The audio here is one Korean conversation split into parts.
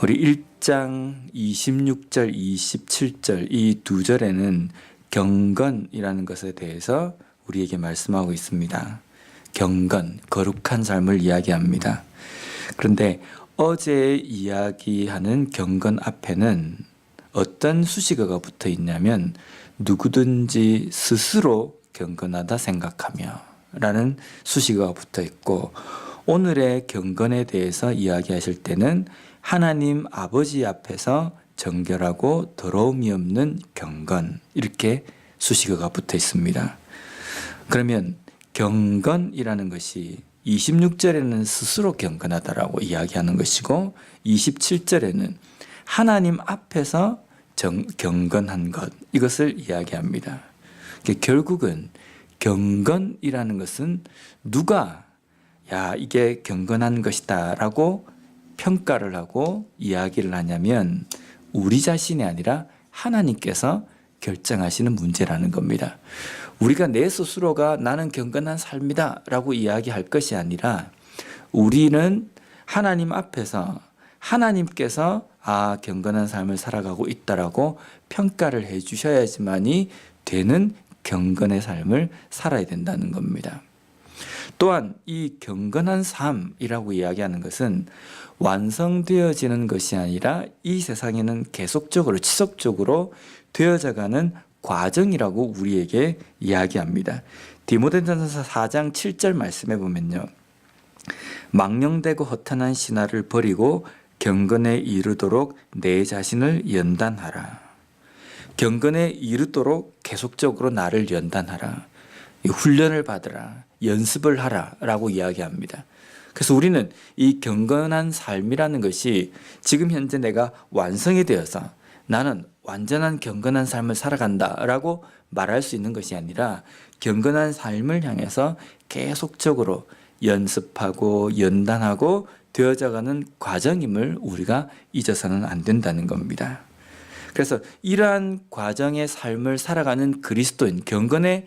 우리 1장 26절, 27절 이 두 절에는 경건이라는 것에 대해서 우리에게 말씀하고 있습니다. 경건, 거룩한 삶을 이야기합니다. 그런데 어제 이야기하는 경건 앞에는 어떤 수식어가 붙어 있냐면 누구든지 스스로 경건하다 생각하며 라는 수식어가 붙어 있고, 오늘의 경건에 대해서 이야기하실 때는 하나님 아버지 앞에서 정결하고 더러움이 없는 경건, 이렇게 수식어가 붙어 있습니다. 그러면 경건이라는 것이 26절에는 스스로 경건하다라고 이야기하는 것이고 27절에는 하나님 앞에서 경건한 것, 이것을 이야기합니다. 결국은 경건이라는 것은 누가 이게 경건한 것이다 라고 평가를 하고 이야기를 하냐면 우리 자신이 아니라 하나님께서 결정하시는 문제라는 겁니다. 우리가 내 스스로가 나는 경건한 삶이다 라고 이야기할 것이 아니라 우리는 하나님 앞에서 하나님께서 경건한 삶을 살아가고 있다라고 평가를 해 주셔야지만이 되는 경건의 삶을 살아야 된다는 겁니다. 또한 이 경건한 삶이라고 이야기하는 것은 완성되어지는 것이 아니라 이 세상에는 계속적으로 지속적으로 되어져가는 과정이라고 우리에게 이야기합니다. 디모데전서 4장 7절 말씀해 보면요, 망령되고 허탄한 신화를 버리고 경건에 이르도록 내 자신을 연단하라. 경건에 이르도록 계속적으로 나를 연단하라. 훈련을 받으라. 연습을 하라 라고 이야기합니다. 그래서 우리는 이 경건한 삶이라는 것이 지금 현재 내가 완성이 되어서 나는 완전한 경건한 삶을 살아간다 라고 말할 수 있는 것이 아니라 경건한 삶을 향해서 계속적으로 연습하고 연단하고 되어져가는 과정임을 우리가 잊어서는 안 된다는 겁니다. 그래서 이러한 과정의 삶을 살아가는 그리스도인, 경건을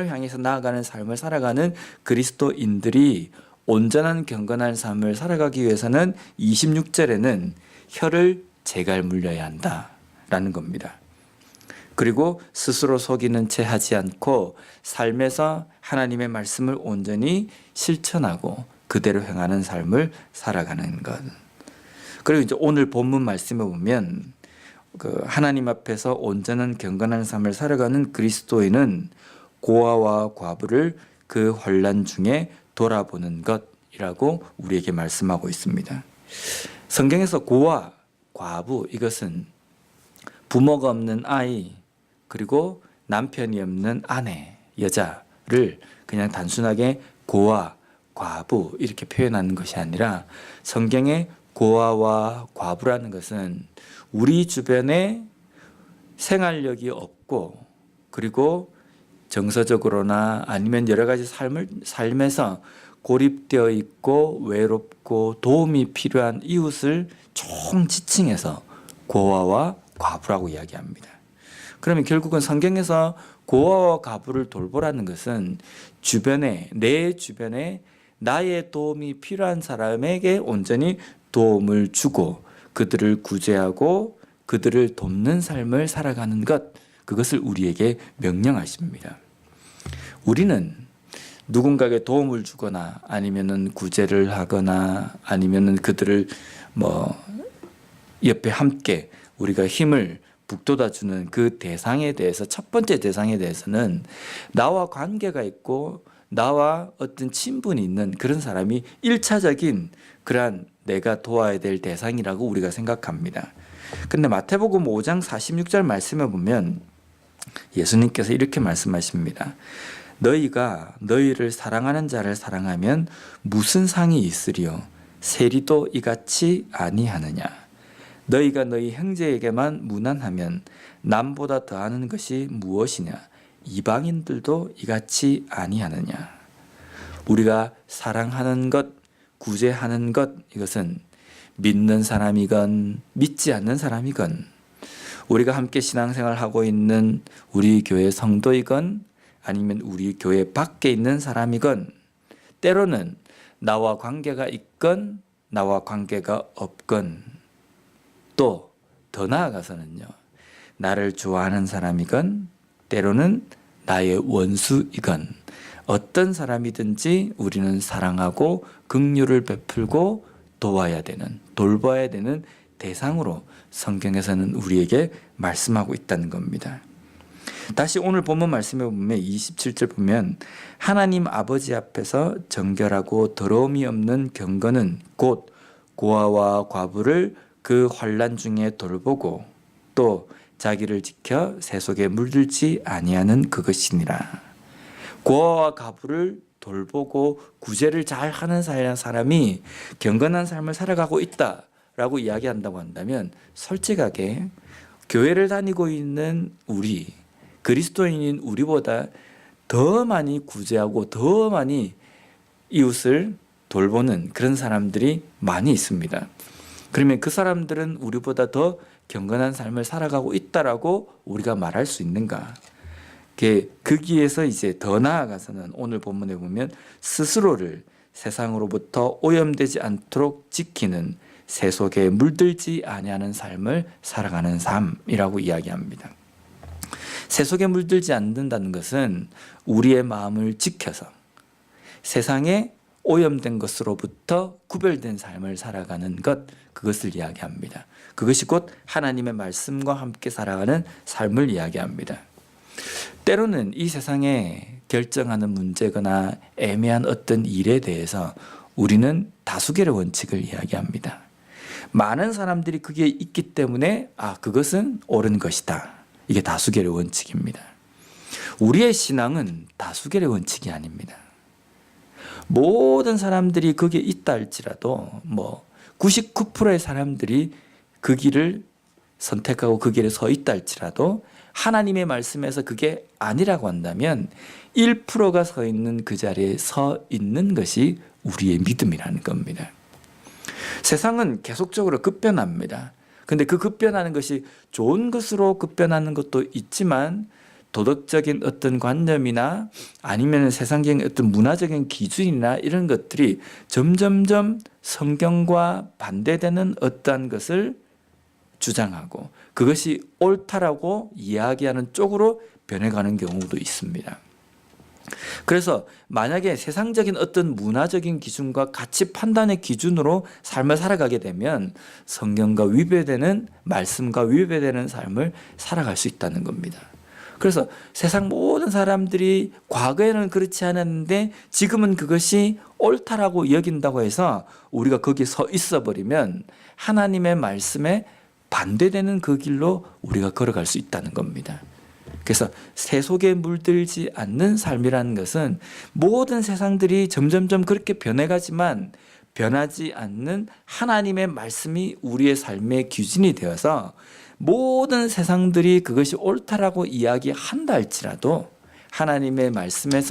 향해서 나아가는 삶을 살아가는 그리스도인들이 온전한 경건한 삶을 살아가기 위해서는 26절에는 혀를 제갈 물려야 한다라는 겁니다. 그리고 스스로 속이는 채 하지 않고 삶에서 하나님의 말씀을 온전히 실천하고 그대로 행하는 삶을 살아가는 것. 그리고 이제 오늘 본문 말씀에 보면 하나님 앞에서 온전한 경건한 삶을 살아가는 그리스도인은 고아와 과부를 그 환난 중에 돌아보는 것이라고 우리에게 말씀하고 있습니다. 성경에서 고아, 과부, 이것은 부모가 없는 아이, 그리고 남편이 없는 아내, 여자를 그냥 단순하게 고아, 과부 이렇게 표현하는 것이 아니라 성경의 고아와 과부라는 것은 우리 주변에 생활력이 없고 그리고 정서적으로나 아니면 여러 가지 삶에서 고립되어 있고 외롭고 도움이 필요한 이웃을 총 지칭해서 고아와 과부라고 이야기합니다. 그러면 결국은 성경에서 고아와 과부를 돌보라는 것은 내 주변에 나의 도움이 필요한 사람에게 온전히 도움을 주고 그들을 구제하고 그들을 돕는 삶을 살아가는 것, 그것을 우리에게 명령하십니다. 우리는 누군가에게 도움을 주거나 아니면은 구제를 하거나 아니면은 그들을 옆에 함께 우리가 힘을 북돋아주는 그 대상에 대해서, 첫 번째 대상에 대해서는 나와 관계가 있고 나와 어떤 친분이 있는 그런 사람이 1차적인 그러한 내가 도와야 될 대상이라고 우리가 생각합니다. 근데 마태복음 5장 46절 말씀에 보면 예수님께서 이렇게 말씀하십니다. 너희가 너희를 사랑하는 자를 사랑하면 무슨 상이 있으리요? 세리도 이같이 아니하느냐? 너희가 너희 형제에게만 무난하면 남보다 더하는 것이 무엇이냐? 이방인들도 이같이 아니하느냐? 우리가 사랑하는 것, 구제하는 것, 이것은 믿는 사람이건 믿지 않는 사람이건 우리가 함께 신앙생활하고 있는 우리 교회 성도이건 아니면 우리 교회 밖에 있는 사람이건 때로는 나와 관계가 있건 나와 관계가 없건 또 더 나아가서는요, 나를 좋아하는 사람이건 때로는 나의 원수이건 어떤 사람이든지 우리는 사랑하고 긍휼을 베풀고 도와야 되는, 돌봐야 되는 대상으로 성경에서는 우리에게 말씀하고 있다는 겁니다. 다시 오늘 본문 말씀에 보면 27절 보면 하나님 아버지 앞에서 정결하고 더러움이 없는 경건은 곧 고아와 과부를 그 환난 중에 돌보고 또 자기를 지켜 새 속에 물들지 아니하는 그것이니라. 고아와 과부를 돌보고 구제를 잘 하는 사람이 경건한 삶을 살아가고 있다라고 이야기한다고 한다면 솔직하게 교회를 다니고 있는 우리 그리스도인인 우리보다 더 많이 구제하고 더 많이 이웃을 돌보는 그런 사람들이 많이 있습니다. 그러면 그 사람들은 우리보다 더 경건한 삶을 살아가고 있다라고 우리가 말할 수 있는가? 거기에서 이제 더 나아가서는 오늘 본문에 보면 스스로를 세상으로부터 오염되지 않도록 지키는 새 속에 물들지 아니하는 삶을 살아가는 삶이라고 이야기합니다. 새 속에 물들지 않는다는 것은 우리의 마음을 지켜서 세상에 오염된 것으로부터 구별된 삶을 살아가는 것, 그것을 이야기합니다. 그것이 곧 하나님의 말씀과 함께 살아가는 삶을 이야기합니다. 때로는 이 세상에 결정하는 문제거나 애매한 어떤 일에 대해서 우리는 다수결의 원칙을 이야기합니다. 많은 사람들이 그게 있기 때문에 그것은 옳은 것이다. 이게 다수결의 원칙입니다. 우리의 신앙은 다수결의 원칙이 아닙니다. 모든 사람들이 거기에 있다 할지라도 99%의 사람들이 그 길을 선택하고 그 길에 서 있다 할지라도 하나님의 말씀에서 그게 아니라고 한다면 1%가 서 있는 그 자리에 서 있는 것이 우리의 믿음이라는 겁니다. 세상은 계속적으로 급변합니다. 근데 그 급변하는 것이 좋은 것으로 급변하는 것도 있지만 도덕적인 어떤 관념이나 아니면 세상적인 어떤 문화적인 기준이나 이런 것들이 점점점 성경과 반대되는 어떠한 것을 주장하고 그것이 옳다라고 이야기하는 쪽으로 변해가는 경우도 있습니다. 그래서 만약에 세상적인 어떤 문화적인 기준과 가치 판단의 기준으로 삶을 살아가게 되면 성경과 위배되는 말씀과 위배되는 삶을 살아갈 수 있다는 겁니다. 그래서 세상 모든 사람들이 과거에는 그렇지 않았는데 지금은 그것이 옳다라고 여긴다고 해서 우리가 거기에 서 있어 버리면 하나님의 말씀에 반대되는 그 길로 우리가 걸어갈 수 있다는 겁니다. 그래서 새 속에 물들지 않는 삶이라는 것은 모든 세상들이 점점점 그렇게 변해가지만 변하지 않는 하나님의 말씀이 우리의 삶의 기준이 되어서 모든 세상들이 그것이 옳다라고 이야기한다 할지라도 하나님의 말씀에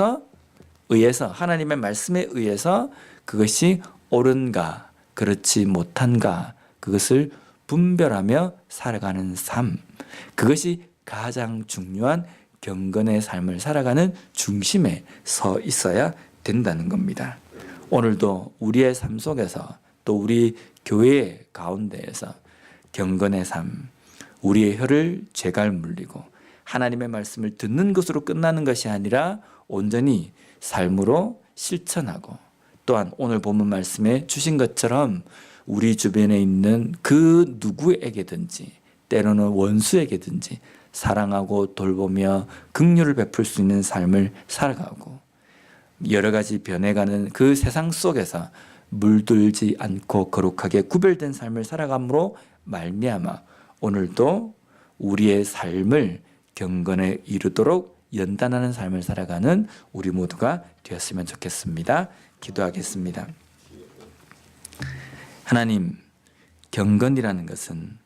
의해서 그것이 옳은가 그렇지 못한가 그것을 분별하며 살아가는 삶, 그것이 가장 중요한 경건의 삶을 살아가는 중심에 서 있어야 된다는 겁니다. 오늘도 우리의 삶 속에서 또 우리 교회 가운데에서 경건의 삶, 우리의 혀를 죄갈 물리고 하나님의 말씀을 듣는 것으로 끝나는 것이 아니라 온전히 삶으로 실천하고 또한 오늘 본문 말씀에 주신 것처럼 우리 주변에 있는 그 누구에게든지 때로는 원수에게든지 사랑하고 돌보며 긍휼을 베풀 수 있는 삶을 살아가고 여러 가지 변해가는 그 세상 속에서 물들지 않고 거룩하게 구별된 삶을 살아감으로 말미암아 오늘도 우리의 삶을 경건에 이르도록 연단하는 삶을 살아가는 우리 모두가 되었으면 좋겠습니다. 기도하겠습니다. 하나님, 경건이라는 것은